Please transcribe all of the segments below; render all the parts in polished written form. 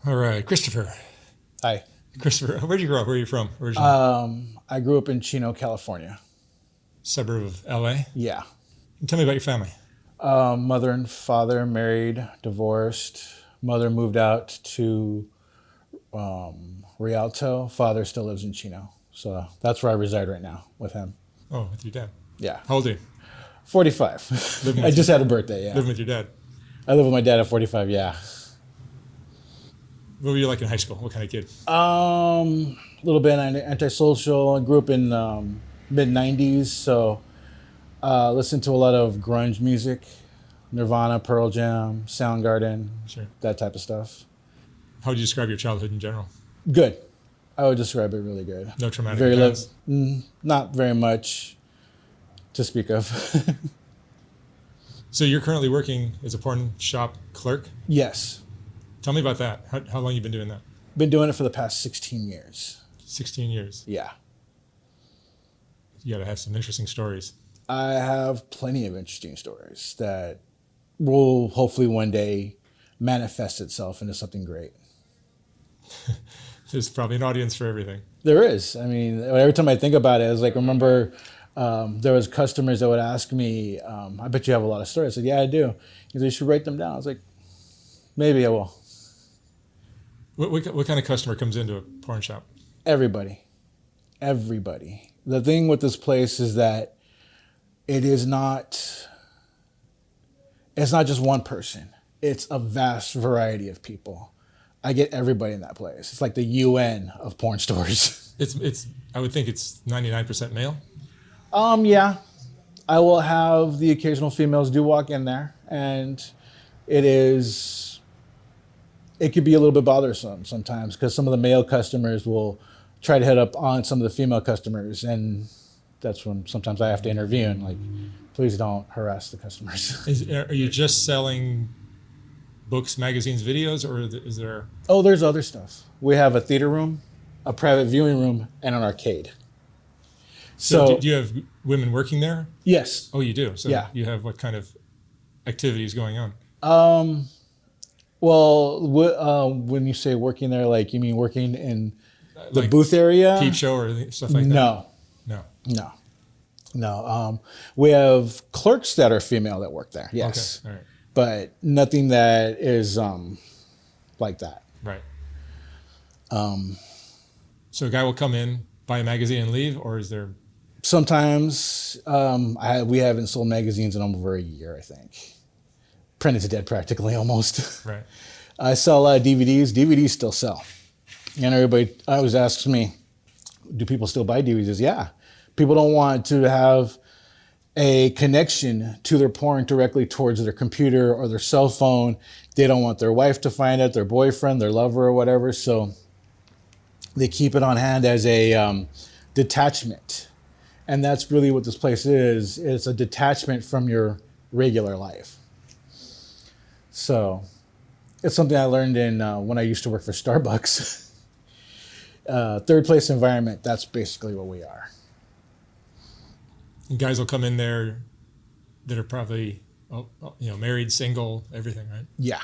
All right, Christopher. Hi. Christopher, where did you grow up? Where are you from originally? I grew up in Chino, California. Suburb of LA. Yeah. Tell me about your family. Mother and father married, divorced. Mother moved out to Rialto. Father still lives in Chino. So that's where I reside right now with him. Oh, with your dad. Yeah. How old are you? 45. Living I with just had a birthday, yeah. Living with your dad. I live with my dad at 45, yeah. What were you like in high school? What kind of kid? A little bit antisocial. I grew up in mid 90s, so listened to a lot of grunge music, Nirvana, Pearl Jam, Soundgarden, Sure. that type of stuff. How would you describe your childhood in general? Good. I would describe it really good. No traumatic Very events? not very much to speak of. So you're currently working as a porn shop clerk? Yes. Tell me about that. How long you been doing that? Been doing it for the past 16 years. 16 years. Yeah. You got to have some interesting stories. I have plenty of interesting stories that will hopefully one day manifest itself into something great. There's probably an audience for everything. There is. I mean, every time I think about it, it's like, remember there was customers that would ask me, I bet you have a lot of stories. I said, yeah, I do. He said, you should write them down. I was like, maybe I will. What kind of customer comes into a porn shop? Everybody. The thing with this place is that it's not just one person. It's a vast variety of people. I get everybody in that place. It's like the UN of porn stores. It's. I would think it's 99% male. Yeah. I will have the occasional females do walk in there, and it could be a little bit bothersome sometimes because some of the male customers will try to hit up on some of the female customers, and that's when sometimes I have to intervene. Like, please don't harass the customers. Are you just selling books, magazines, videos, or is there? Oh, there's other stuff. We have a theater room, a private viewing room, and an arcade. So do you have women working there? Yes. Oh, you do? So Yeah. You have what kind of activities going on? Well, when you say working there, like, you mean working in the Like booth area? Peep show or stuff like that? No. We have clerks that are female that work there. Yes. Okay. All right. But nothing that is like that. Right. So a guy will come in, buy a magazine and leave, or is there? Sometimes we haven't sold magazines in over a year, I think. Print is dead practically almost. Right. I sell a lot of DVDs. DVDs still sell. And everybody always asks me, do people still buy DVDs? Yeah. People don't want to have a connection to their porn directly towards their computer or their cell phone. They don't want their wife to find it, their boyfriend, their lover, or whatever. So they keep it on hand as a detachment. And that's really what this place is. It's a detachment from your regular life. So it's something I learned in when I used to work for Starbucks. Third place environment, that's basically what we are. And guys will come in there that are probably, married, single, everything, right? Yeah.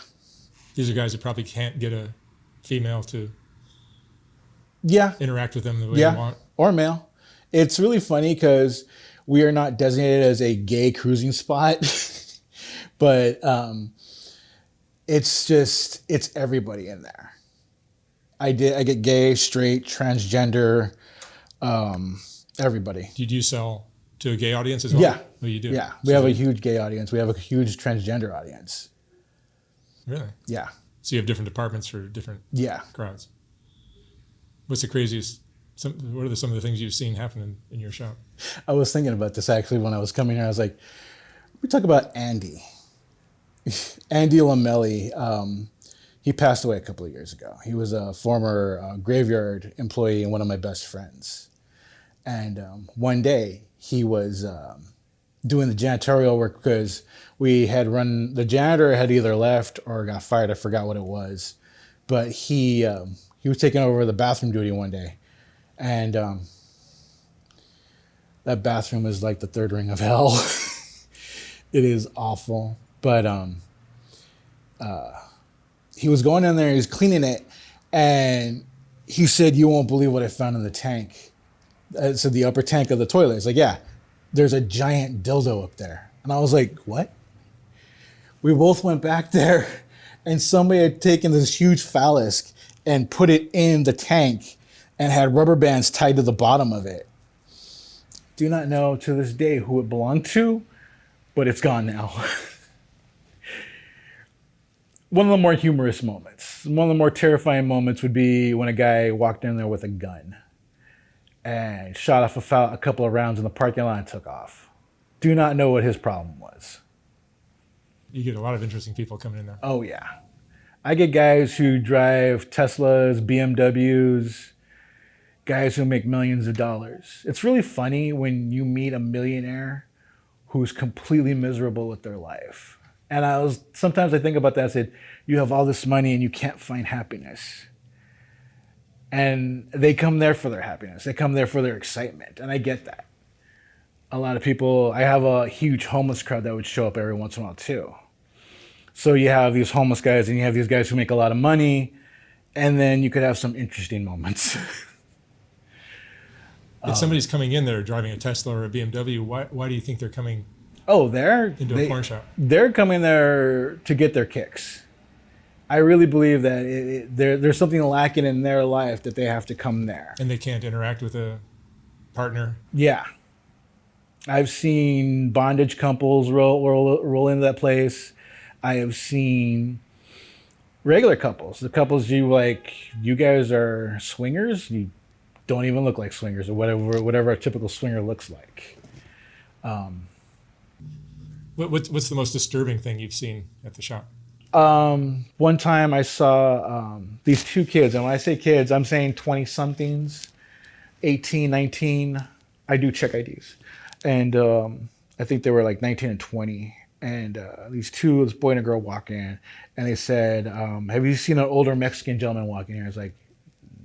These are guys that probably can't get a female to Yeah. interact with them the way they want. Or male. It's really funny because we are not designated as a gay cruising spot, but it's everybody in there. I get gay, straight, transgender, everybody. Do you sell to a gay audience as well? Yeah. Oh, you do? Yeah. We have a huge gay audience. We have a huge transgender audience. Really? Yeah. So you have different departments for different crowds. What's the craziest? What are some of the things you've seen happen in your shop? I was thinking about this actually when I was coming here. I was like, we talk about Andy. Andy Lamelli. He passed away a couple of years ago. He was a former graveyard employee and one of my best friends. And one day he was doing the janitorial work because the janitor had either left or got fired. I forgot what it was. But he was taking over the bathroom duty one day. And that bathroom is like the third ring of hell. It is awful. But he was going in there, he was cleaning it, and he said, "You won't believe what I found in the tank." So the upper tank of the toilet. It's like, yeah, there's a giant dildo up there. And I was like, what? We both went back there, and somebody had taken this huge phallus and put it in the tank and had rubber bands tied to the bottom of it. Do not know to this day who it belonged to, but it's gone now. One of the more humorous moments, one of the more terrifying moments would be when a guy walked in there with a gun and shot off a couple of rounds in the parking lot and took off. Do not know what his problem was. You get a lot of interesting people coming in there. Oh, yeah. I get guys who drive Teslas, BMWs, guys who make millions of dollars. It's really funny when you meet a millionaire who's completely miserable with their life. And sometimes I think about that. I said, you have all this money and you can't find happiness. And they come there for their happiness. They come there for their excitement. And I get that. A lot of people, I have a huge homeless crowd that would show up every once in a while too. So you have these homeless guys and you have these guys who make a lot of money. And then you could have some interesting moments. If somebody's coming in there driving a Tesla or a BMW, why do you think they're coming into a porn shop? They're coming there to get their kicks. I really believe that there's something lacking in their life that they have to come there. And they can't interact with a partner? Yeah. I've seen bondage couples roll into that place. I have seen regular couples. The couples you guys are swingers? You don't even look like swingers, or whatever a typical swinger looks like. What's the most disturbing thing you've seen at the shop? One time I saw these two kids, and when I say kids, I'm saying 20-somethings, 18, 19. I do check IDs. And I think they were like 19 and 20. And this boy and a girl walk in, and they said, have you seen an older Mexican gentleman walking here? I was like,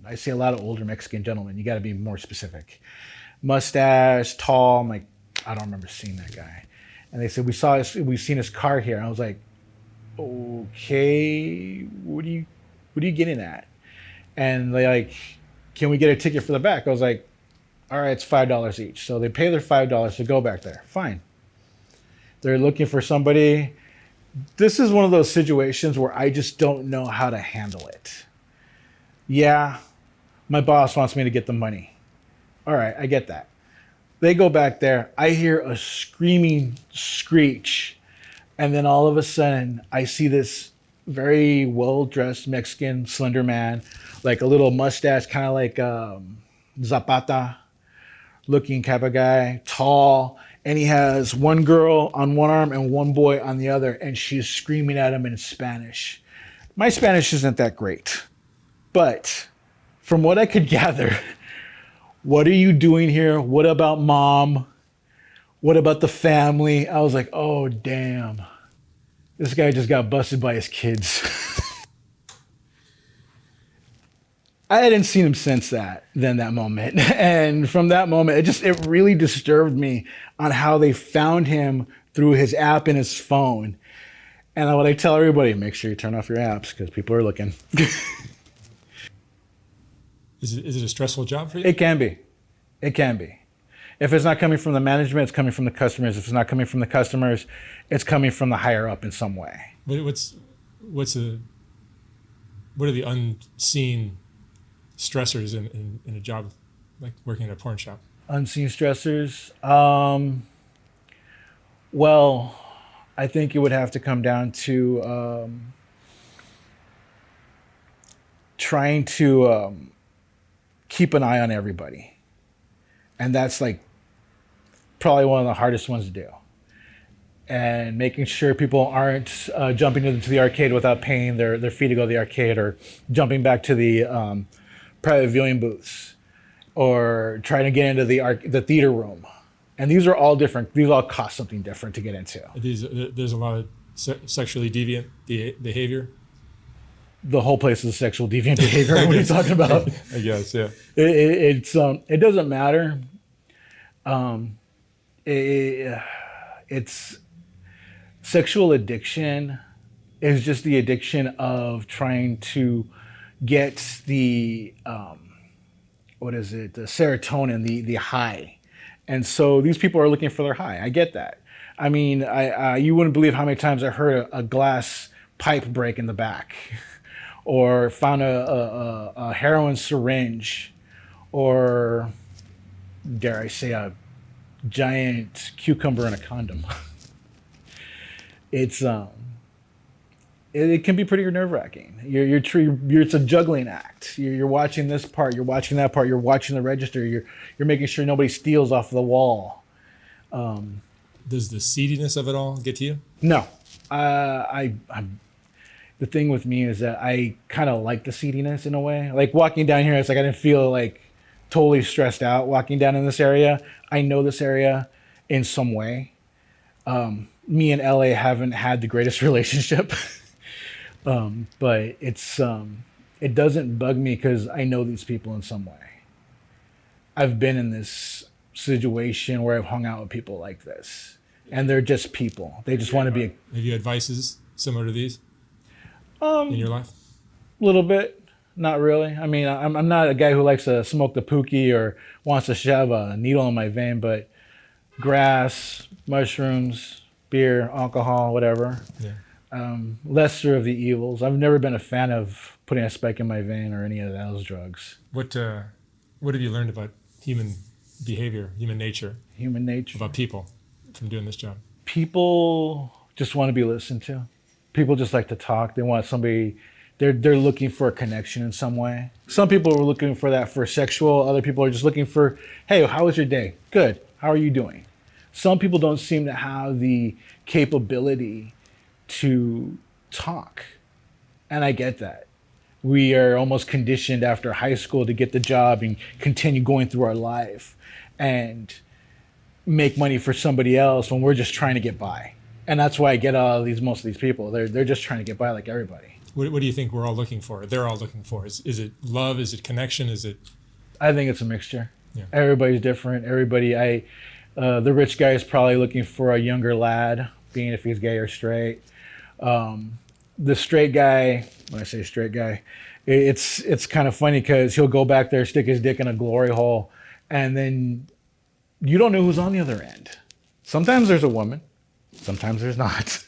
I see a lot of older Mexican gentlemen. You got to be more specific. Mustache, tall. I'm like, I don't remember seeing that guy. And they said, we've seen his car here. And I was like, okay, what are you getting at? And they like, can we get a ticket for the back? I was like, all right, it's $5 each. So they pay their $5 to go back there. Fine. They're looking for somebody. This is one of those situations where I just don't know how to handle it. Yeah, my boss wants me to get the money. All right, I get that. They go back there. I hear a screaming screech. And then all of a sudden, I see this very well-dressed Mexican slender man, like a little mustache, kind of like Zapata looking type of guy, tall. And he has one girl on one arm and one boy on the other. And she's screaming at him in Spanish. My Spanish isn't that great. But from what I could gather, what are you doing here? What about mom? What about the family? I was like, oh, damn. This guy just got busted by his kids. I hadn't seen him since that moment. And from that moment, it really disturbed me on how they found him through his app and his phone. And what I tell everybody, make sure you turn off your apps because people are looking. Is it a stressful job for you? It can be. It can be. If it's not coming from the management, it's coming from the customers. If it's not coming from the customers, it's coming from the higher up in some way. But what are the unseen stressors in a job like working at a porn shop? Unseen stressors? Well, I think it would have to come down to trying to keep an eye on everybody. And that's like probably one of the hardest ones to do. And making sure people aren't jumping into the arcade without paying their fee to go to the arcade, or jumping back to the private viewing booths, or trying to get into the theater room. And these are all different. These all cost something different to get into. There's a lot of sexually deviant behavior. The whole place is sexual deviant behavior. What are you talking about? I guess, yeah. It doesn't matter. It's sexual addiction is just the addiction of trying to get the what is it, the serotonin, the high. And so these people are looking for their high. I get that. I mean, I you wouldn't believe how many times I heard a glass pipe break in the back, or found a heroin syringe, or dare I say a giant cucumber in a condom. It's it can be pretty nerve-wracking. It's a juggling act. You're watching this part, you're watching that part, you're watching the register, you're making sure nobody steals off the wall. Does the seediness of it all get to you? No, I'm the thing with me is that I kind of like the seediness in a way. Like walking down here, it's like I didn't feel like totally stressed out walking down in this area. I know this area in some way. Me and LA haven't had the greatest relationship, but it doesn't bug me because I know these people in some way. I've been in this situation where I've hung out with people like this, and they're just people. They just want to be. Have you had vices similar to these in your life? A little bit. Not really. I mean, I'm not a guy who likes to smoke the pookie or wants to shove a needle in my vein, but grass, mushrooms, beer, alcohol, whatever. Yeah. Lesser of the evils. I've never been a fan of putting a spike in my vein or any of those drugs. What have you learned about human behavior, human nature, about people from doing this job? People just want to be listened to. People just like to talk. They want somebody. They're looking for a connection in some way. Some people are looking for that for sexual. Other people are just looking for, hey, how was your day? Good. How are you doing? Some people don't seem to have the capability to talk. And I get that. We are almost conditioned after high school to get the job and continue going through our life and make money for somebody else when we're just trying to get by. And that's why I get most of these people. They're just trying to get by like everybody. What do you think we're all looking for? They're all looking for. Is it love? Is it connection? Is it? I think it's a mixture. Yeah. Everybody's different. The rich guy is probably looking for a younger lad, being if he's gay or straight. The straight guy, when I say straight guy, it's kind of funny because he'll go back there, stick his dick in a glory hole, and then you don't know who's on the other end. Sometimes there's a woman, sometimes there's not.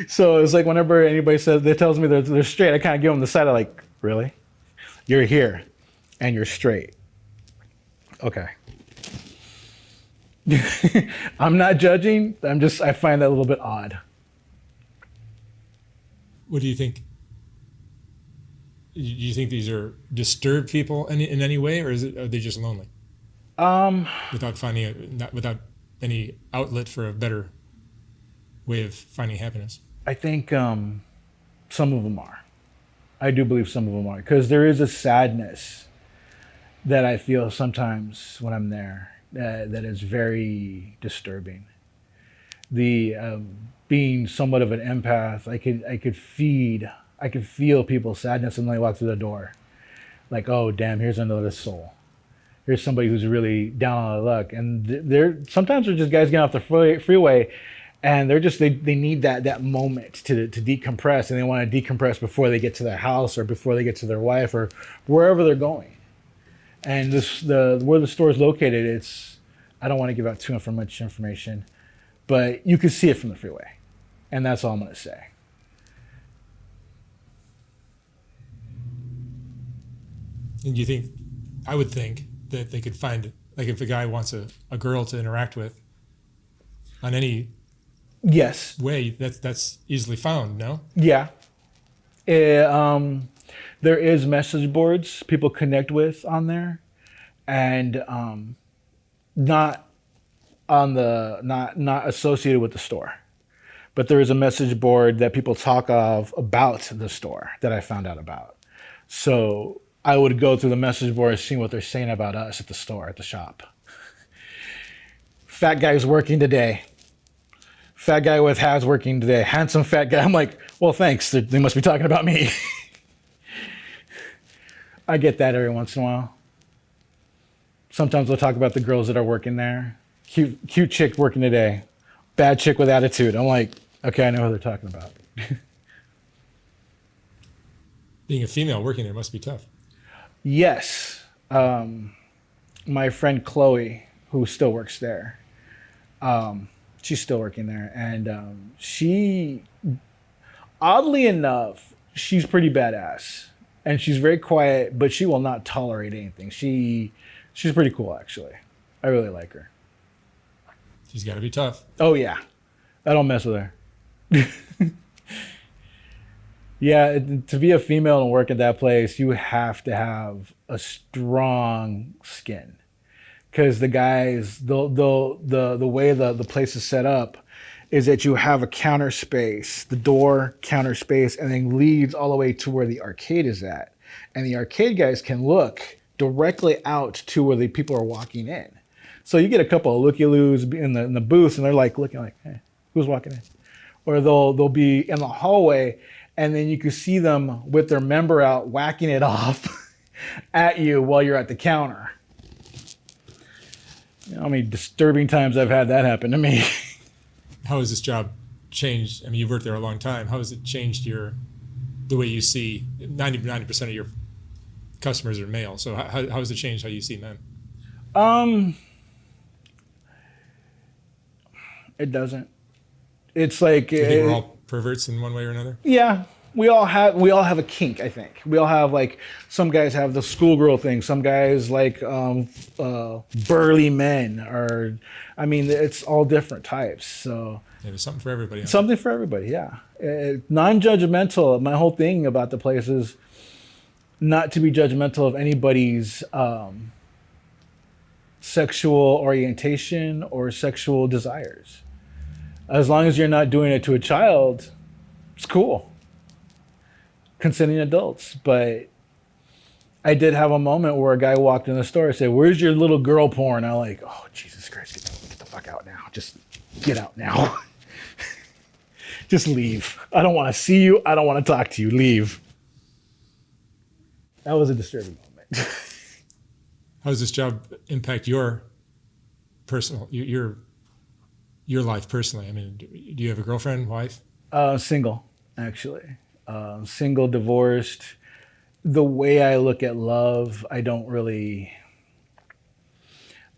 So it's like whenever anybody tells me they're straight, I kind of give them the side of like, really? You're here and you're straight. Okay. I'm not judging. I find that a little bit odd. What do you think? Do you think these are disturbed people in any way, or are they just lonely? Without any outlet for a better way of finding happiness. I think some of them are. I do believe some of them are, because there is a sadness that I feel sometimes when I'm there that is very disturbing. The being somewhat of an empath, I could feel people's sadness when they walk through the door. Like, oh damn, here's another soul. Here's somebody who's really down on their luck. And sometimes they're just guys getting off the freeway, and they need that moment to decompress, and they want to decompress before they get to their house or before they get to their wife or wherever they're going. And where the store is located, I don't want to give out too much information, but you can see it from the freeway, and that's all I'm going to say. And I would think that they could find, like if a guy wants a girl to interact with on any yes way, that's easily found, no? Yeah. There is message boards people connect with on there, and not associated with the store. But there is a message board that people talk about the store that I found out about. So I would go through the message board and see what they're saying about us at the store, at the shop. Fat guy's working today. Fat guy with has working today. Handsome fat guy. I'm like, well, thanks. They must be talking about me. I get that every once in a while. Sometimes they'll talk about the girls that are working there. Cute chick working today. Bad chick with attitude. I'm like, okay, I know who they're talking about. Being a female working there must be tough. Yes. My friend Chloe, who still works there, she's still working there. And she, oddly enough, she's pretty badass. And she's very quiet, but she will not tolerate anything. She's pretty cool, actually. I really like her. She's got to be tough. Oh, yeah. I don't mess with her. Yeah, to be a female and work at that place, you have to have a strong skin. Because the guys, the way the place is set up is that you have a counter space, the door counter space, and then leads all the way to where the arcade is at. And the arcade guys can look directly out to where the people are walking in. So you get a couple of looky-loos in the booths, and they're like looking like, hey, who's walking in? Or they'll be in the hallway, and then you can see them with their member out whacking it off at you while you're at the counter. You know how many disturbing times I've had that happen to me. How has this job changed? I mean, you've worked there a long time. How has it changed the way you see 90% of your customers are male? So how has it changed how you see men? It doesn't. It's like Do you think we're all perverts in one way or another? yeah. We all have a kink, I think. We all have, like, some guys have the schoolgirl thing. Some guys like burly men, or I mean, it's all different types. So Yeah, there's something for everybody. something for everybody, yeah. Non-judgmental. My whole thing about the place is not to be judgmental of anybody's sexual orientation or sexual desires. As long as you're not doing it to a child, it's cool. Consenting adults. But I did have a moment where a guy walked in the store and said, "Where's your little girl porn?" I'm like, oh, Jesus Christ, get the fuck out now. Just get out now. Just leave. I don't want to see you. I don't want to talk to you. Leave. That was a disturbing moment. How does this job impact your personal, your life personally? I mean, do you have a girlfriend, wife? Single, actually. Single, divorced. The way I look at love,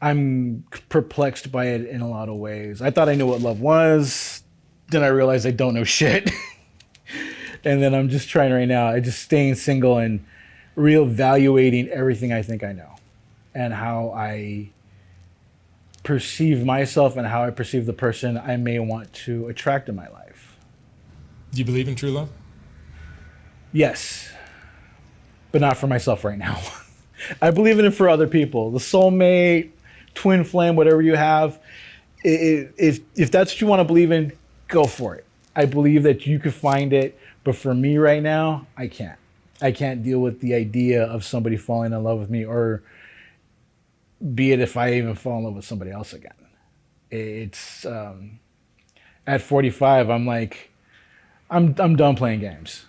I'm perplexed by it in a lot of ways. I thought I knew what love was. Then I realized I don't know shit. And then I'm just trying right now, I just staying single and reevaluating everything I think I know and how I perceive myself and how I perceive the person I may want to attract in my life. Do you believe in true love? Yes, but not for myself right now. I believe in it for other people. The soulmate, twin flame, whatever you have, if that's what you want to believe in, go for it. I believe that you could find it, but for me right now, I can't. I can't deal with the idea of somebody falling in love with me, or be it if I even fall in love with somebody else again. It's at 45, I'm like, I'm done playing games.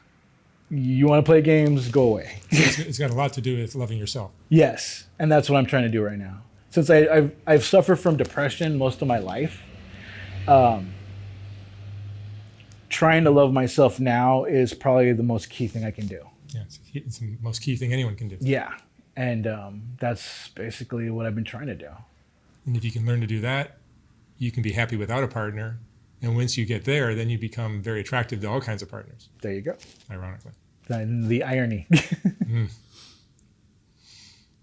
You want to play games? Go away. It's got a lot to do with loving yourself. Yes, and that's what I'm trying to do right now. Since I've suffered from depression most of my life, trying to love myself now is probably the most key thing I can do. Yeah, it's the most key thing anyone can do. Yeah, and that's basically what I've been trying to do. And if you can learn to do that, you can be happy without a partner. And once you get there, then you become very attractive to all kinds of partners. There you go. Ironically. The irony.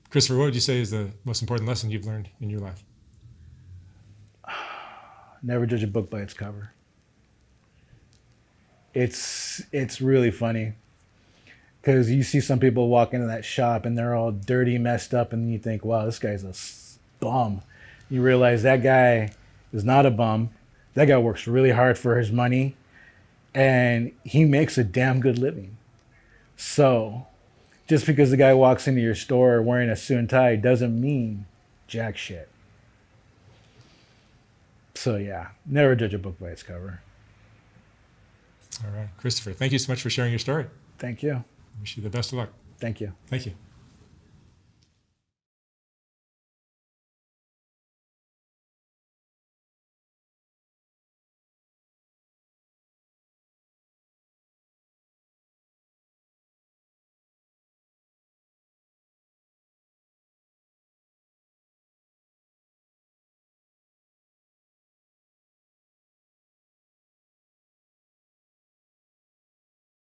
Christopher, what would you say is the most important lesson you've learned in your life? Never judge a book by its cover. It's really funny because you see some people walk into that shop and they're all dirty, messed up, and you think, wow, this guy's a bum. You realize that guy is not a bum. That guy works really hard for his money, and he makes a damn good living. So just because the guy walks into your store wearing a suit and tie doesn't mean jack shit. So yeah, never judge a book by its cover. All right. Christopher, thank you so much for sharing your story. Thank you. Wish you the best of luck. Thank you. Thank you.